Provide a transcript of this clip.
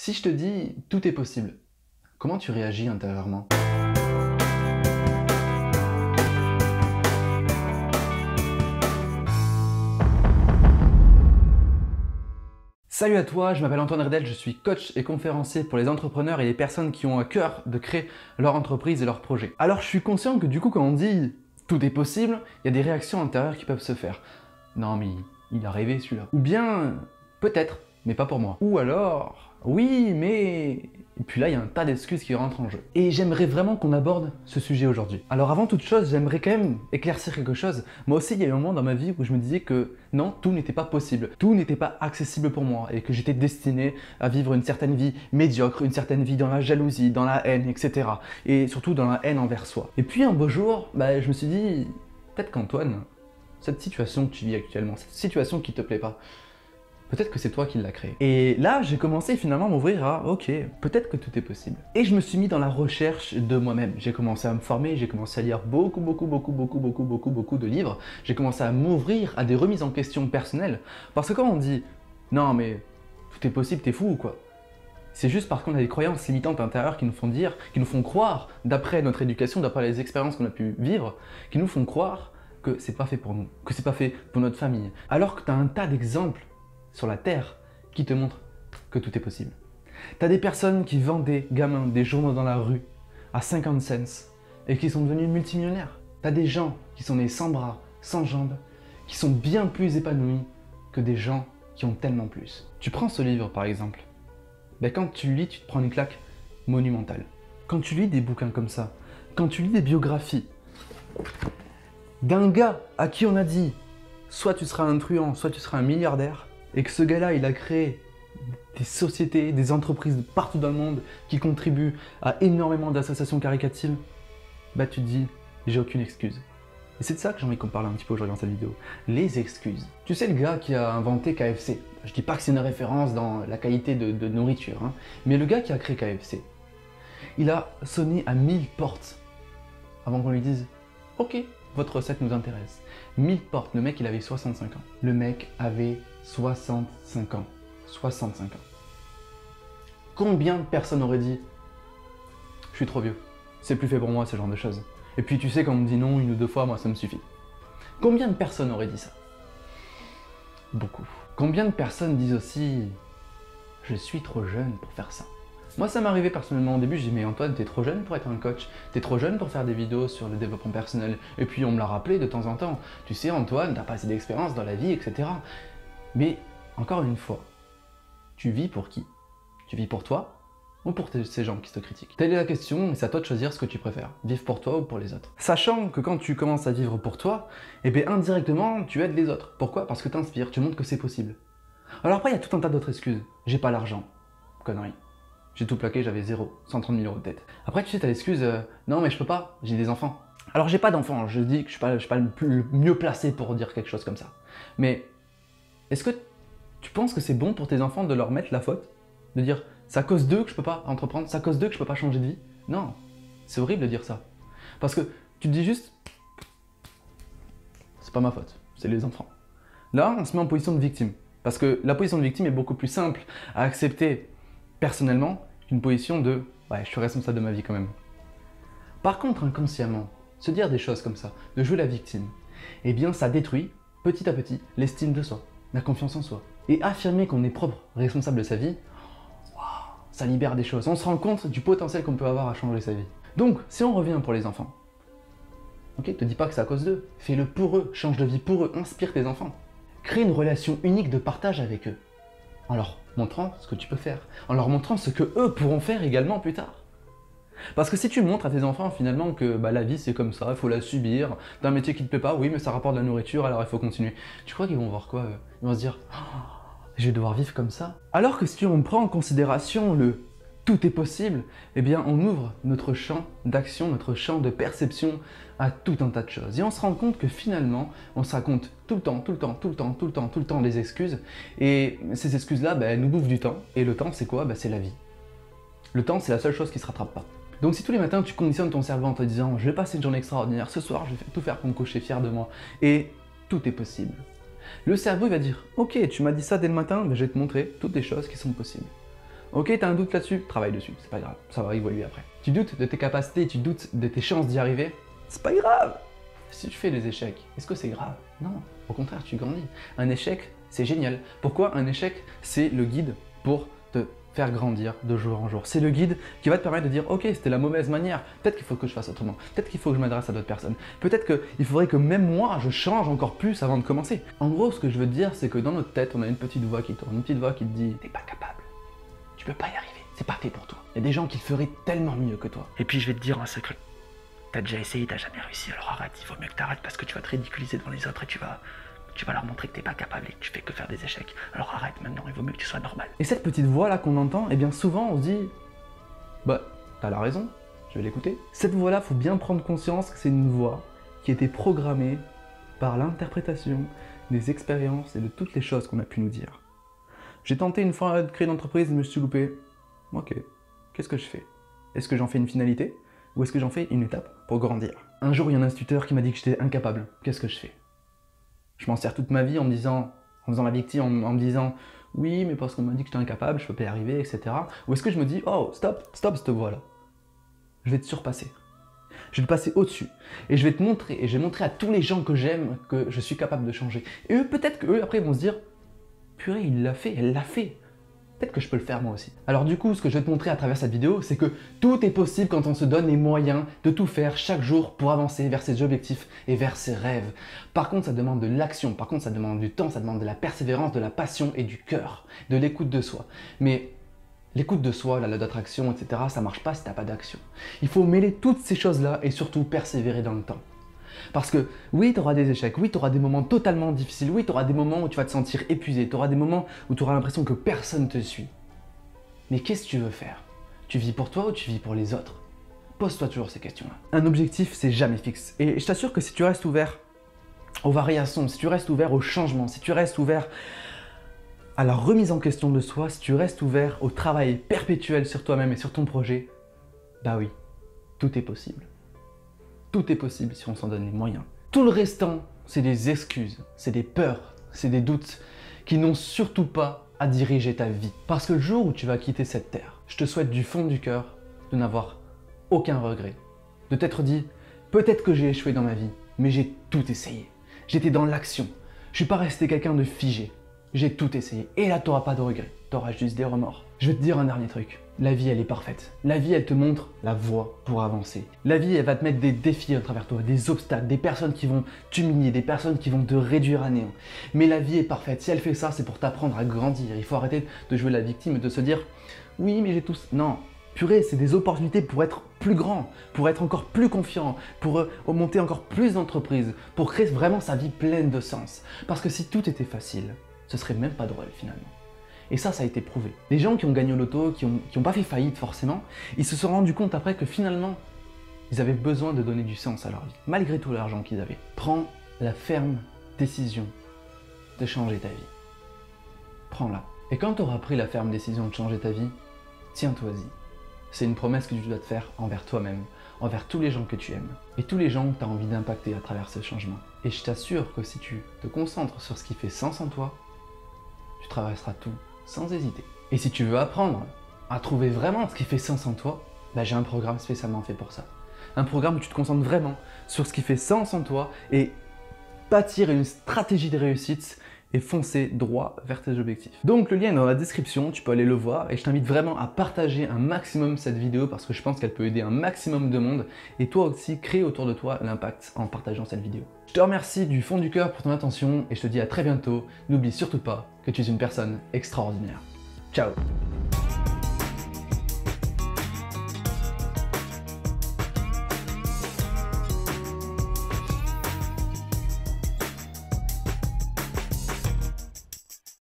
Si je te dis « tout est possible », comment tu réagis intérieurement? Salut à toi, je m'appelle Antoine Redel, je suis coach et conférencier pour les entrepreneurs et les personnes qui ont à cœur de créer leur entreprise et leur projet. Alors je suis conscient que du coup quand on dit « tout est possible », il y a des réactions intérieures qui peuvent se faire. Non mais il a rêvé celui-là. Ou bien peut-être, mais pas pour moi. Ou alors, oui mais... Et puis là il y a un tas d'excuses qui rentrent en jeu. Et j'aimerais vraiment qu'on aborde ce sujet aujourd'hui. Alors avant toute chose, j'aimerais quand même éclaircir quelque chose. Moi aussi il y a eu un moment dans ma vie où je me disais que non, tout n'était pas possible. Tout n'était pas accessible pour moi et que j'étais destiné à vivre une certaine vie médiocre, une certaine vie dans la jalousie, dans la haine, etc. Et surtout dans la haine envers soi. Et puis un beau jour, je me suis dit, peut-être qu'Antoine, cette situation que tu vis actuellement, cette situation qui te plaît pas, peut-être que c'est toi qui l'as créée. Et là, j'ai commencé finalement à m'ouvrir à « ok, peut-être que tout est possible ». Et je me suis mis dans la recherche de moi-même. J'ai commencé à me former, j'ai commencé à lire beaucoup de livres. J'ai commencé à m'ouvrir à des remises en question personnelles. Parce que quand on dit « non mais tout est possible, t'es fou ou quoi ?» C'est juste parce qu'on a des croyances limitantes intérieures qui nous font dire, qui nous font croire, d'après notre éducation, d'après les expériences qu'on a pu vivre, qui nous font croire que c'est pas fait pour nous, que c'est pas fait pour notre famille. Alors que tu as un tas d'exemples sur la Terre qui te montrent que tout est possible. T'as des personnes qui vendent des gamins des journaux dans la rue à 50 cents et qui sont devenus multimillionnaires. T'as des gens qui sont nés sans bras, sans jambes, qui sont bien plus épanouis que des gens qui ont tellement plus. Tu prends ce livre par exemple, quand tu le lis, tu te prends une claque monumentale. Quand tu lis des bouquins comme ça, quand tu lis des biographies d'un gars à qui on a dit soit tu seras un truand, soit tu seras un milliardaire, et que ce gars-là, il a créé des sociétés, des entreprises partout dans le monde qui contribuent à énormément d'associations caritatives, tu te dis, j'ai aucune excuse. Et c'est de ça que j'ai envie qu'on parle un petit peu aujourd'hui dans cette vidéo. Les excuses. Tu sais le gars qui a inventé KFC, je dis pas que c'est une référence dans la qualité de nourriture, mais le gars qui a créé KFC, il a sonné à 1000 portes avant qu'on lui dise « Ok, votre recette nous intéresse ». 1000 portes, le mec il avait 65 ans. Le mec avait 65 ans. 65 ans. Combien de personnes auraient dit « Je suis trop vieux, c'est plus fait pour moi ce genre de choses ». Et puis tu sais quand on me dit non une ou deux fois, moi ça me suffit. Combien de personnes auraient dit ça? Beaucoup. Combien de personnes disent aussi « Je suis trop jeune pour faire ça ». Moi ça m'est arrivé personnellement au début, j'ai dit mais Antoine t'es trop jeune pour être un coach, t'es trop jeune pour faire des vidéos sur le développement personnel. Et puis on me l'a rappelé de temps en temps, tu sais Antoine t'as pas assez d'expérience dans la vie, etc. Mais encore une fois, tu vis pour qui? Tu vis pour toi ou pour ces gens qui te critiquent? Telle est la question et c'est à toi de choisir ce que tu préfères, vivre pour toi ou pour les autres. Sachant que quand tu commences à vivre pour toi, indirectement tu aides les autres. Pourquoi? Parce que tu inspires, tu montres que c'est possible. Alors après il y a tout un tas d'autres excuses. J'ai pas l'argent. Connerie. J'ai tout plaqué, j'avais 130 000 € de dette. Après, tu sais, t'as l'excuse, non mais je peux pas, j'ai des enfants. Alors j'ai pas d'enfants, je dis que je suis pas le mieux placé pour dire quelque chose comme ça. Mais est-ce que tu penses que c'est bon pour tes enfants de leur mettre la faute? De dire, c'est à cause d'eux que je peux pas entreprendre, c'est à cause d'eux que je peux pas changer de vie? Non, c'est horrible de dire ça. Parce que tu te dis juste, c'est pas ma faute, c'est les enfants. Là, on se met en position de victime. Parce que la position de victime est beaucoup plus simple à accepter personnellement qu'une position de « ouais, je suis responsable de ma vie quand même ». Par contre, inconsciemment, se dire des choses comme ça, de jouer la victime, ça détruit petit à petit l'estime de soi, la confiance en soi. Et affirmer qu'on est propre, responsable de sa vie, wow, ça libère des choses. On se rend compte du potentiel qu'on peut avoir à changer sa vie. Donc, si on revient pour les enfants, ok, te dis pas que c'est à cause d'eux, fais-le pour eux, change de vie pour eux, inspire tes enfants. Crée une relation unique de partage avec eux, en leur montrant ce que tu peux faire, en leur montrant ce que eux pourront faire également plus tard. Parce que si tu montres à tes enfants finalement que la vie c'est comme ça, il faut la subir, t'as un métier qui te plaît pas, oui mais ça rapporte de la nourriture alors il faut continuer. Tu crois qu'ils vont voir quoi? Ils vont se dire oh, je vais devoir vivre comme ça. Alors que si on prend en considération le tout est possible, on ouvre notre champ d'action, notre champ de perception à tout un tas de choses. Et on se rend compte que finalement, on se raconte tout le temps des excuses. Et ces excuses-là, elles nous bouffent du temps. Et le temps, c'est quoi? C'est la vie. Le temps, c'est la seule chose qui ne se rattrape pas. Donc si tous les matins, tu conditionnes ton cerveau en te disant « Je vais passer une journée extraordinaire, ce soir, je vais tout faire pour me coucher fier de moi. » Et tout est possible. Le cerveau, il va dire « Ok, tu m'as dit ça dès le matin, je vais te montrer toutes les choses qui sont possibles. » Ok, t'as un doute là-dessus, travaille dessus, c'est pas grave, ça va évoluer après. Tu doutes de tes capacités, tu doutes de tes chances d'y arriver, c'est pas grave. Si tu fais des échecs, est-ce que c'est grave? Non, au contraire, tu grandis. Un échec, c'est génial. Pourquoi? Un échec, c'est le guide pour te faire grandir de jour en jour. C'est le guide qui va te permettre de dire ok, c'était la mauvaise manière, peut-être qu'il faut que je fasse autrement, peut-être qu'il faut que je m'adresse à d'autres personnes, peut-être qu'il faudrait que même moi je change encore plus avant de commencer. En gros, ce que je veux te dire, c'est que dans notre tête, on a une petite voix qui tourne, une petite voix qui te dit t'es pas capable, tu peux pas y arriver, c'est pas fait pour toi. Il y a des gens qui le feraient tellement mieux que toi. Et puis je vais te dire un secret. T'as déjà essayé, t'as jamais réussi, alors arrête, il vaut mieux que t'arrêtes parce que tu vas te ridiculiser devant les autres et tu vas leur montrer que t'es pas capable et que tu fais que faire des échecs. Alors arrête maintenant, il vaut mieux que tu sois normal. Et cette petite voix là qu'on entend, eh bien souvent on se dit bah t'as la raison, je vais l'écouter. Cette voix là, faut bien prendre conscience que c'est une voix qui a été programmée par l'interprétation des expériences et de toutes les choses qu'on a pu nous dire. J'ai tenté une fois de créer une entreprise, je me suis loupé. Ok, qu'est-ce que je fais? Est-ce que j'en fais une finalité ou est-ce que j'en fais une étape pour grandir? Un jour, il y a un instituteur qui m'a dit que j'étais incapable. Qu'est-ce que je fais? Je m'en sers toute ma vie en me disant, en faisant la victime, en me disant oui, mais parce qu'on m'a dit que j'étais incapable, je peux pas y arriver, etc. Ou est-ce que je me dis oh, stop cette voix-là. Je vais te surpasser. Je vais te passer au-dessus. Et je vais te montrer, et je vais montrer à tous les gens que j'aime que je suis capable de changer. Et eux, peut-être qu'eux, après, vont se dire purée, il l'a fait, elle l'a fait. Peut-être que je peux le faire moi aussi. Alors du coup, ce que je vais te montrer à travers cette vidéo, c'est que tout est possible quand on se donne les moyens de tout faire chaque jour pour avancer vers ses objectifs et vers ses rêves. Par contre, ça demande de l'action, par contre, ça demande du temps, ça demande de la persévérance, de la passion et du cœur, de l'écoute de soi. Mais l'écoute de soi, la loi d'attraction, etc., ça marche pas si t'as pas d'action. Il faut mêler toutes ces choses-là et surtout persévérer dans le temps. Parce que oui, tu auras des échecs, oui, tu auras des moments totalement difficiles, oui, tu auras des moments où tu vas te sentir épuisé, tu auras des moments où tu auras l'impression que personne ne te suit. Mais qu'est-ce que tu veux faire? Tu vis pour toi ou tu vis pour les autres? Pose-toi toujours ces questions-là. Un objectif, c'est jamais fixe. Et je t'assure que si tu restes ouvert aux variations, si tu restes ouvert au changement, si tu restes ouvert à la remise en question de soi, si tu restes ouvert au travail perpétuel sur toi-même et sur ton projet, bah oui, tout est possible. Tout est possible si on s'en donne les moyens. Tout le restant, c'est des excuses, c'est des peurs, c'est des doutes qui n'ont surtout pas à diriger ta vie. Parce que le jour où tu vas quitter cette terre, je te souhaite du fond du cœur de n'avoir aucun regret. De t'être dit, peut-être que j'ai échoué dans ma vie, mais j'ai tout essayé. J'étais dans l'action. Je suis pas resté quelqu'un de figé. J'ai tout essayé. Et là, tu n'auras pas de regrets. Tu auras juste des remords. Je vais te dire un dernier truc. La vie, elle est parfaite. La vie, elle te montre la voie pour avancer. La vie, elle va te mettre des défis à travers toi, des obstacles, des personnes qui vont t'humilier, des personnes qui vont te réduire à néant. Mais la vie est parfaite. Si elle fait ça, c'est pour t'apprendre à grandir. Il faut arrêter de jouer la victime et de se dire « Oui, mais j'ai tout... » Non, purée, c'est des opportunités pour être plus grand, pour être encore plus confiant, pour monter encore plus d'entreprises, pour créer vraiment sa vie pleine de sens. Parce que si tout était facile, ce serait même pas drôle finalement. Et ça a été prouvé. Les gens qui ont gagné au loto, qui ont pas fait faillite forcément, ils se sont rendus compte après que finalement, ils avaient besoin de donner du sens à leur vie, malgré tout l'argent qu'ils avaient. Prends la ferme décision de changer ta vie. Prends-la. Et quand tu auras pris la ferme décision de changer ta vie, tiens-toi-y. C'est une promesse que tu dois te faire envers toi-même, envers tous les gens que tu aimes, et tous les gens que tu as envie d'impacter à travers ce changement. Et je t'assure que si tu te concentres sur ce qui fait sens en toi, tu traverseras tout sans hésiter. Et si tu veux apprendre à trouver vraiment ce qui fait sens en toi, bah j'ai un programme spécialement fait pour ça. Un programme où tu te concentres vraiment sur ce qui fait sens en toi et bâtir une stratégie de réussite et foncer droit vers tes objectifs. Donc le lien est dans la description, tu peux aller le voir et je t'invite vraiment à partager un maximum cette vidéo parce que je pense qu'elle peut aider un maximum de monde et toi aussi crée autour de toi l'impact en partageant cette vidéo. Je te remercie du fond du cœur pour ton attention et je te dis à très bientôt. N'oublie surtout pas que tu es une personne extraordinaire. Ciao!